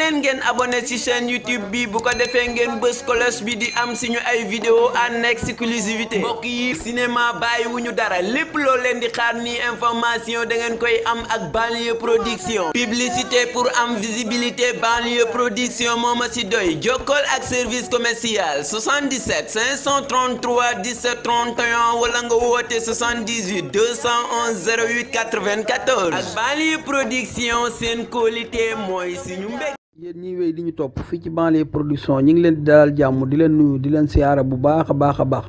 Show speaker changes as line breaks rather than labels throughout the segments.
leen ngeen abonné ci chaîne YouTube bi bu ko defee ngeen bës cloche bi di am suñu ay vidéo en exclusivité mbokk yi cinéma bàyyiwuñu dara lépp loo leen di xaar ni information da ngeen koy am ak Banlieue Production publicité pour am visibilité Banlieue Production moo ma ci doy jokkool ak service commercial 77 533 17 31 wala nga woote 78 211 08 94 ak Banlieue Production seen qualité mooy suñu mbég.
yéen ñiy wéy di ñu topp fii ci Banlieue Production ñi ngi leen di dalal jàmm di leen nuyu di leen siyaara bu baax a baax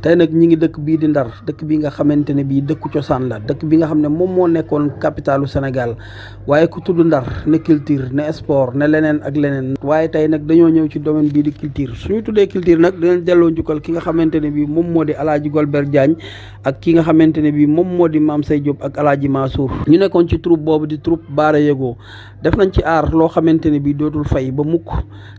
tey nag ñi ngi dëkk bii di Ndar dëkk bi nga xamante ne bii dëkku cosaan la dëkk bi nga xam ne moom moo nekkoon capitalu Sénégal waaye ku tudd Ndar ne culture ne sport ne leneen ak leneen waaye tey nag dañoo ñëw ci domaine bii di culture suñu tuddee culture nag dinañ delloo njukkal ki nga xamante ne bii moom moo di Alaaji Golbert Diagne ak ki nga xamante ne bii moom moo di Mame Say Diop ak Alaaji Mansour ñu nekkoon ci troupe boobu di troupe Baara Yego def nañ ci aar loo xamante ne bii dootul fay ba mukk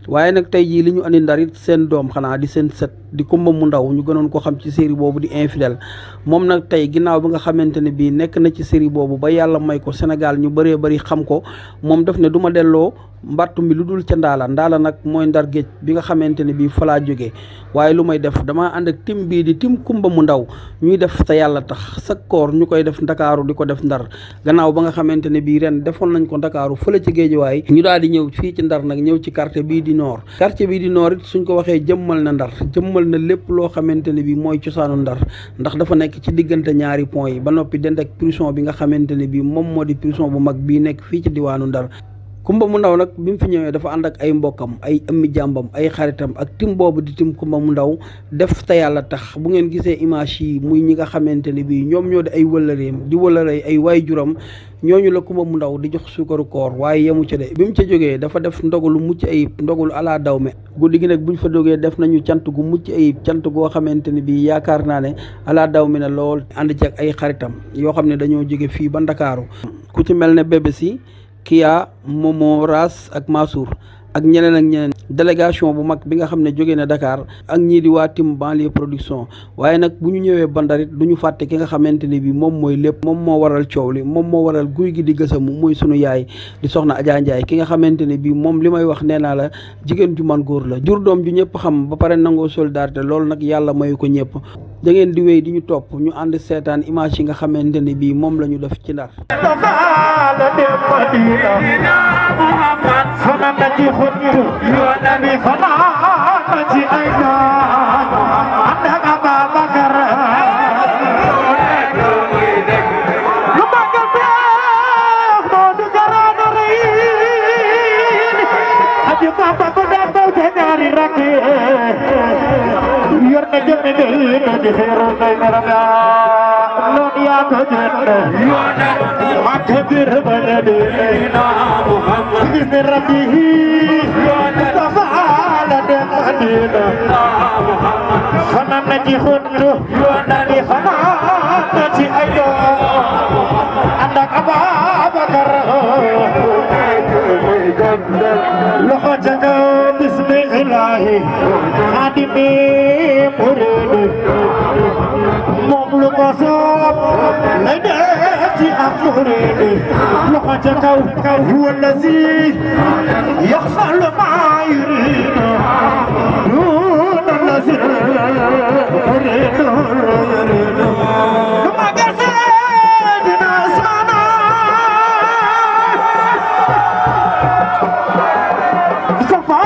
waaye nag tey jii li ñu andi Ndar it seen doom xanaa di seen sët di Kumba mu ndaw ñu gënoon ko xam ci série boobu di infidèle moom nag tey ginnaaw bi nga xamante ne bii nekk na ci série boobu ba yàlla may ko Sénégal ñu bëree bëri xam ko moom daf ne du ma delloo mbattu mi lu dul ca ndaala nag mooy Ndar géej bi nga xamante ne bii fa laa jógee waaye lu may def damaa ànd ak tim bii di tim Kumba mu ndaw ñuy def te yàlla tax chaque koor ñu koy def Ndakaaru di ko def Ndar gannaaw ba nga xamante ne bii ren defoon nañ ko Ndakaaru fële ci Géejawaay ñu daal di ñëw fii ci Ndar nag ñëw ci quartier bii di Nord quartier bii di Nord it suñ ko waxee jëmmal na Ndar jëmmal na lépp loo xamante ne bii mooy cosaanu Ndar ndax dafa nekk ci diggante ñaari point yi ba noppi dend ak prison bi nga xamante ne bii moom moo di prison bu mag bii nekk fii ci diwaanu Ndar Kumba mu ndaw nag bi mu fi ñëwee dafa ànd ak ay mbokkam ay ëmmi jàmbam ay xaritam ak tim boobu di tim Kumba mu ndaw def te yàlla tax bu ngeen gisee image yi muy ñi nga xamante ne bii ñoom ñoo di ay wëllëreem di wëllërey ay waay juram ñooñu la Kumba mu ndaw di jox suukaru koor waaye yemu ca de bi mu ca jógee dafa def ndogalu mucc ayib ndogalu ala dawme guddi gi nag buñ fa jógee def nañu cant gu mucc ayib cant goo xamante ne bii yaakaar naa ne ala dawme na lool ànd ci ak ay xaritam yoo xam ne dañoo jóge fii ba Ndakaaru ku ci mel ne bébé si Kia Momo Ras ak Mansour ak ñeneen délégation bu mag bi nga xam ne jóge na Dakar ak ñii di waa tim Banlieue Production waaye nag bu ñu ñëwee ba Ndar it du ñu fàtte ki nga xamante ne bii moom mooy lépp moom moo waral coow li moom moo waral guy gi di gësamu mooy sunu yaay di soxna Adja Ndiaye ki nga xamante ne bii moom li may wax nee naa la jigéen ju man góor la jur doom ju ñëpp xam ba pare nangoo solidarité loolu nag yàlla mayu ko ñëpp da ngeen di wéy di ñu topp ñu ànd seetaan image yi nga xamante ne bii moom la ñu def ci Ndar
هو الذي يفعل ما يريد دون الذي يريد كما قال سيدنا اسمعنا صفا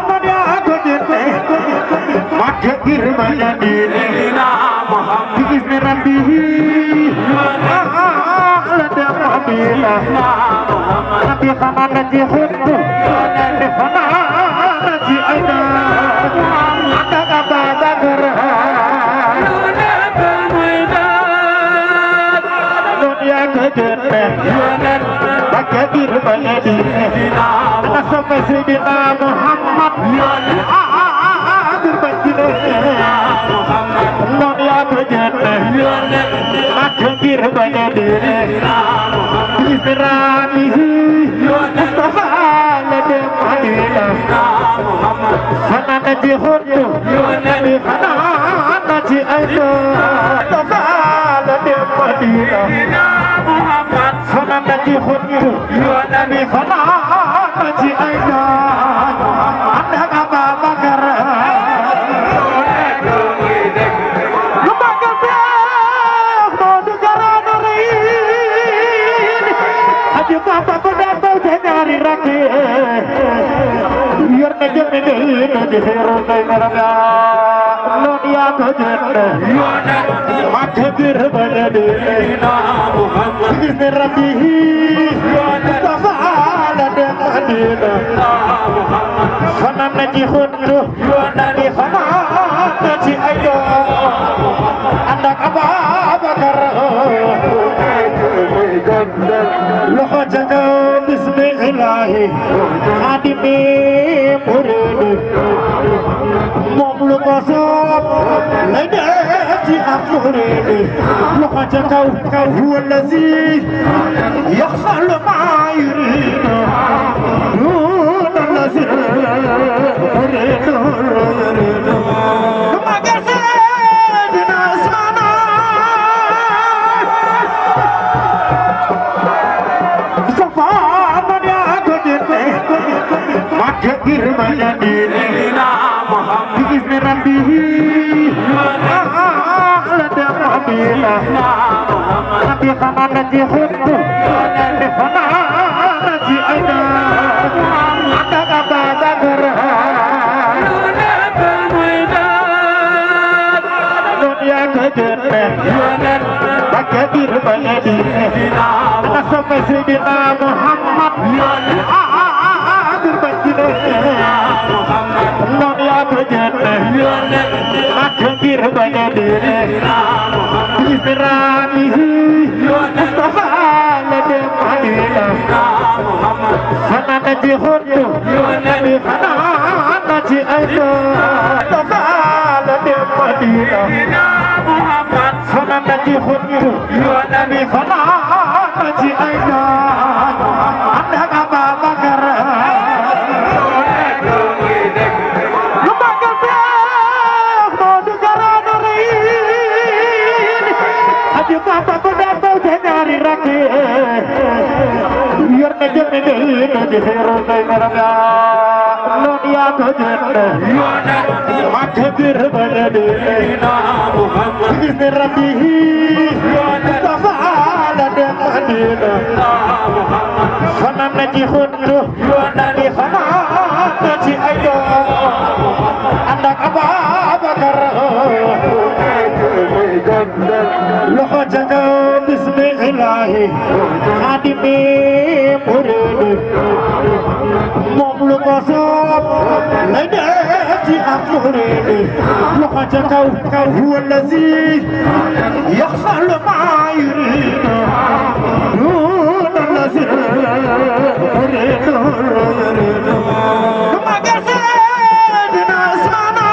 من يعبد ما كبير من يديننا بإذن ربه ربي خمانتي خطو لفنانتي أيضا عندك أبا بكر دنيا كجنة بكبير بلدي أنا سمى سيدنا محمد عادل بجنة دنيا كجنة بكبير بلدي إسرائيل مصطفى لدى مدينة فنانتي خطو فنانتي أيضا مصطفى لدى مدينة فنانتي خطو فنانتي أيضا هو الذي يفعل ما يريد هو الذي يريد ما قصدنا اسمنا صفا من يعبد ما كبير من يدينا بإذن ربه Nabi Khamanati Khutbu Nabi Khamanati Aida Ada kata Badr Dunia kejenet Bagadir Bayadi Anak sampai Sayyidina Muhammad Adir Bajinah Dunia kejenet Bagadir Bayadi Bismillahirrahmanirrahim Mustafa Nabi Muhammad Sana Nabi Khutbu Nabi Khanan Nabi Aida Mustafa Nabi Muhammad Sana Nabi Khutbu Nabi Khanan Nabi Aida Anda Abu Bakar هو الذي يفعل ما يريد هو الذي يريد ما قصدنا اسمنا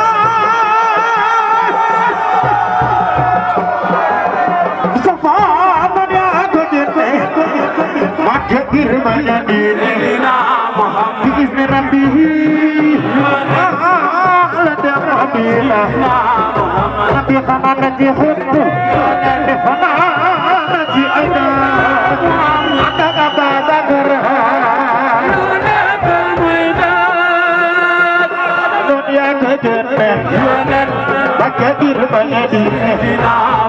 صفا من يعبد ما كبير من يدينا بإذن ربه Nabi Khamanati Khutbu Nabi Khamanati Aida Ada kata Badr Dunia kejenet Bagadir Bayadi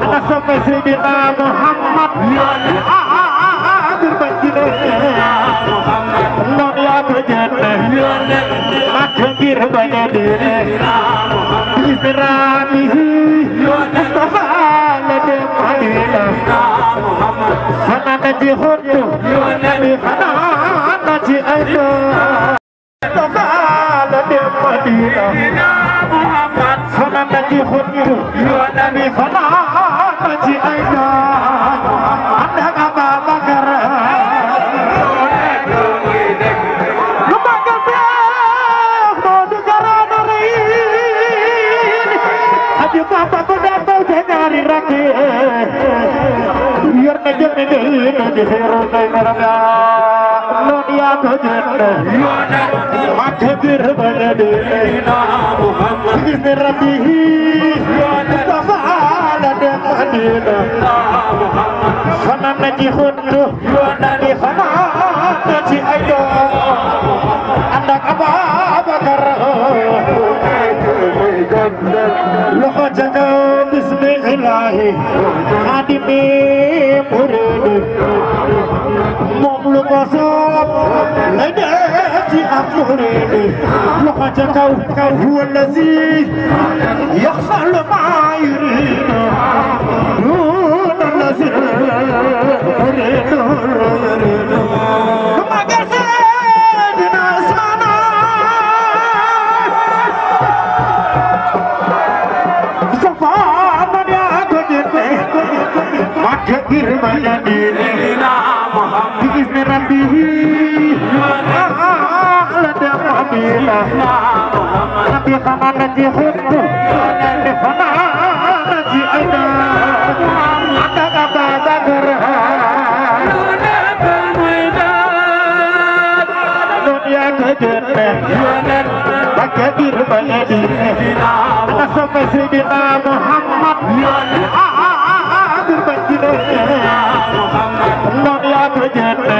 Anak sampai Sayyidina Muhammad Adir Bajinah Dunia kejenet Bagadir Bayadi Bismillahirrahmanirrahim Mustafa Nabi Muhammad Sana Nabi Khutbu Nabi Khanan Nabi Aida Mustafa Nabi Muhammad Sana Nabi Khutbu Nabi Khanan Nabi Aida Anda Abu Bakar Anda أبابكر لخوتك بسم الله خادمي مريد مملك صوب لديتي أمريد لخوتك هو الذي يفعل ما يريد دون الذي يريد ما قصدنا اسمنا صفانا يا قدرنا ما كبير ما يدينا بإذن ربه لدى ربينا نبي خمانة حب لفنانة أيضا عندك أبا بكر دنيا كجنة بكبير بيدينا نصف سيدنا محمد دنيا كجنة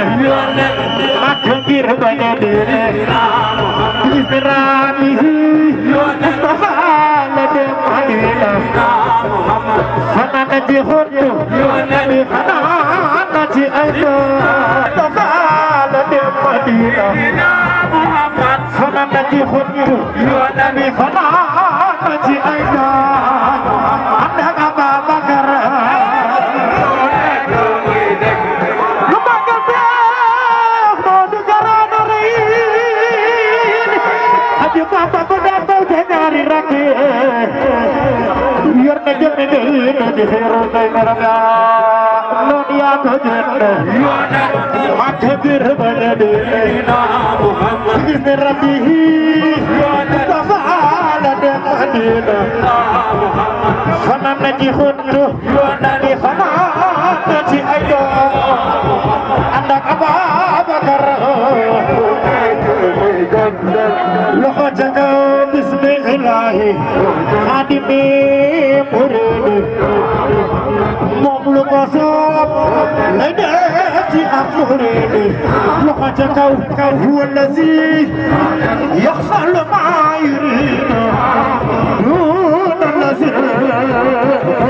بكبير بيدينا بإسرائيل مصطفى لدى مدينة فنانة حب لفنانة أيضا مصطفى لدى مدينة فنانة حب لفنانة أيضا عندك أبا بكر بسم الله خادمي مريد مملك صوب لديتي أمريد لخوتك هو الذي يفعل ما يريد دون الذي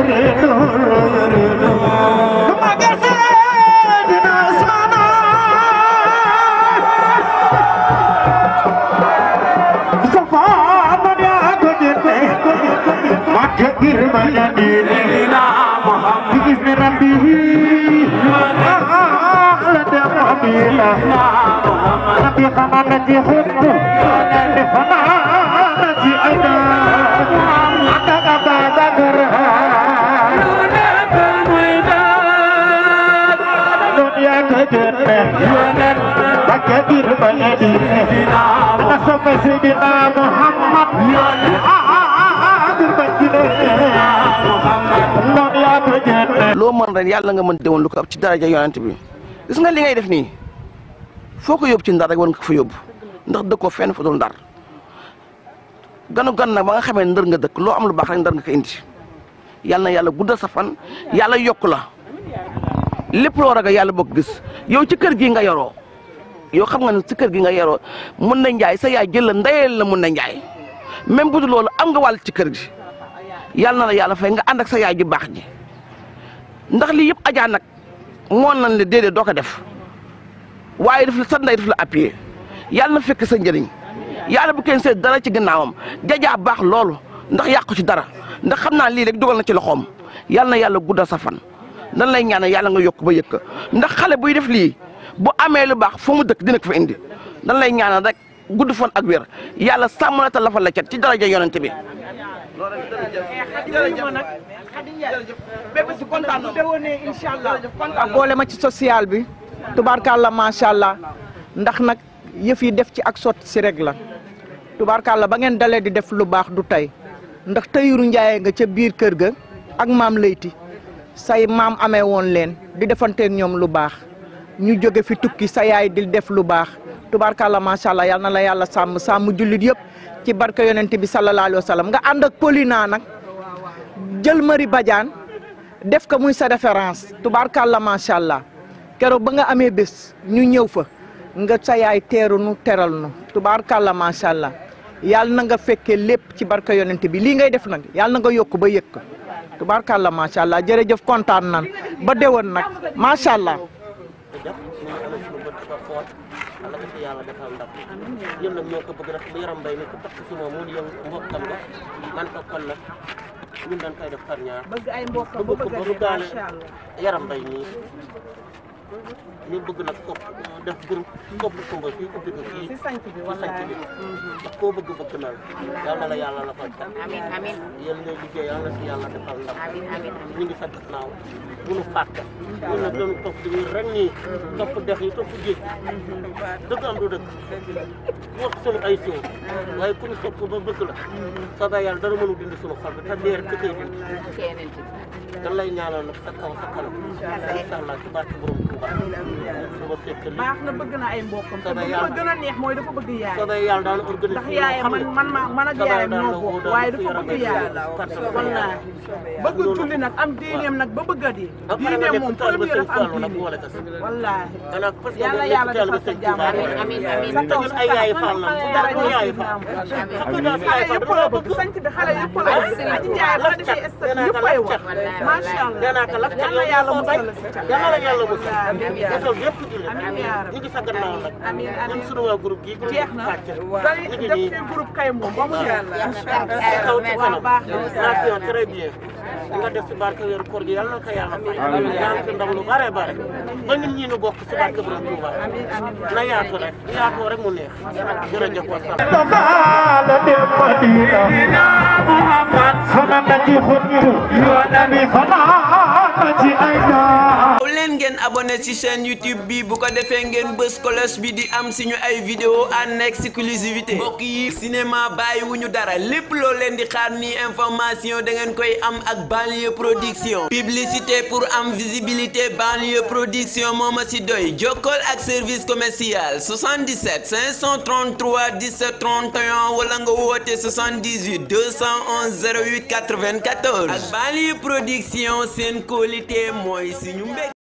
يريد ما قصدنا اسمنا صفانا يا قدرنا ما كبير ما يدينا بإذن ربه لدى ربينا نبي خمانة حب لفنانة أيضا عندك أبا بكر دنيا كجنة بكبير بيدينا نصف سيدنا محمد
loo mën ren yàlla nga mën déwoon lu ko ab ci daraja yonent bi gis nga li ngay def nii foo ko yóbbu ci ndar rek war nga ko fa yóbbu ndax dëkkoo fenn fu dul ndar ganu gan nag ba nga xamee ndër nga dëkk loo am lu baax rek ndar nga ko indi yàlla na yàlla guddal sa fan yàlla yokk la lépp loo ragal yàlla bokk gis yow ci kër gi nga yoroo yow xam nga ne ci kër gi nga yoroo mun na njaay sa yaay jël la ndeyeel la mun na njaay même bu dul loolu am nga wàll ci kër gi yàlla na la yàlla fay nga ànd ak sa yaay ju baax ji ndax lii yëpp ajaa nag moon nañ la déedéet doo ko def waaye daf la sa ndey daf la appuyé yàlla na fekk sa njëriñ yàlla bu kenn seet dara ci gannaawam jajaa baax loolu ndax yàqu ci dara ndax xam naa lii rek dugal na ci loxoom yàlla na yàlla guddal sa fan dan lay ñaanal yàlla nga yokk ba yëkk ndax xale buy def lii bu amee lu baax fu mu dëkk dina ko fa indi dan lay ñaanal rek gudd fan ak wér yàlla sàmm la ta lafal la cet ci daraja yonent bi
boole ma ci social bi tubaarkàlla macha allah ndax nag yëf yi def ci ak sotti si rek la tubaarkàlla ba ngeen dalee di def lu baax du tey ndax Tahirou Ndiaye nga ca biir kër ga ak maam Leyti say maam amee woon leen di defanteeg ñoom lu baax ñu jóge fi tukki sa yaay di def lu baax tubaarkàlla macha allah yal na la yàlla sàmm sàmm jullit yëpp ci barke yonent bi sallallahu alayhi wa sallam nga ànd ak Paulina nag jël Marie Badiane def ko muy sa référence tubaarkàlla macha allah keroog ba nga amee bés ñu ñëw fa nga sa yaay teeru nu teral nu tubaarkàlla macha allah yàlla na nga fekkee lépp ci barka yonent bi lii ngay def nag yàlla na nga yokk ba yëkk tubaarkàlla macha allah jërëjëf kontaan nan ba déwén nag macha allah.
Allah ko yàlla defal ndam ñun nag ñoo ko bëgg rek bu yaram mbay mi ko takk ci moom mu yow mbokkam la man ko kon nag ñun dañ koy def par ñaar
bëgg ay mbokkam
bëgg ko ba mu daale yaram mbay nii ñu bëgg nag kopp def groupe kopp kumba fii ubbi ko fii ci sanc bi ndax koo bëgg na yàlla la yàlla la fay amiin amiin yéen ngay liggéey yàlla si yàlla defal ndam ñu ngi sa gannaaw bu nu fàtte ñun nag doon topp di rek nii topp dex yi topp géej dëgg am du dëgg wax sunu ay siw waaye ku ñu sopp ba bëgg la soobee yàlla dara mënu dindi sunu xol bi te dee rek koy dindi dan lay ñaanal nag sa kaw sa kanam incha allah ci barke borom Touba
baax na bëgg na ay mbokkam te bëgg gën a neex mooy dafa bëgg yaay
soobee yàlla daan organiser
ndax yaay man ak yaayam ñoo bokk waaye dafa bëgg yaay wallaahi bëgg julli nag am diineem nag ba bëgg a di diineem moom premier dafa am diine wallaahi yàlla yàlla defal sa jàmm amiin amiin sa kaw sa
ay yaay faal na
dara yaay faal xale yëpp la bëgg sant bi xale yëpp la bëgg aji jaay ba defee stat yëpp ay wax macha allah yàlla yàlla musal la si cat
yàlla la yàlla musal musal yëpp julli ñu ngi sa gannaaw nag ñun sunu waa groupe gi
jeex na dañuy def fi groupe kay moom ba mu jeex
kaw ci kanam nation très bien li nga def si barke weeru koor gi yàlla na ko yàlla fay yàlla ko ndam lu bare bare ba ñun ñii nu bokk si barke borom Touba na yaatu rek yaatoo rek mu neex jërëjëf wa salaam
leen ngeen abonné ci chaîne YouTube bi bu ko defee ngeen bës cloche bi di am suñu ay vidéo en exclusivité mbokk yi cinéma bàyyiwuñu dara lépp loo leen di xaar ni information da ngeen koy am ak Banlieue Production publicité pour am visibilité Banlieue Production moo ma ci doy jokkool ak service commercial 77 533 17 31 wala nga woote 78 211 08 94 ak Banlieue Production seen qualité mooy suñu mbég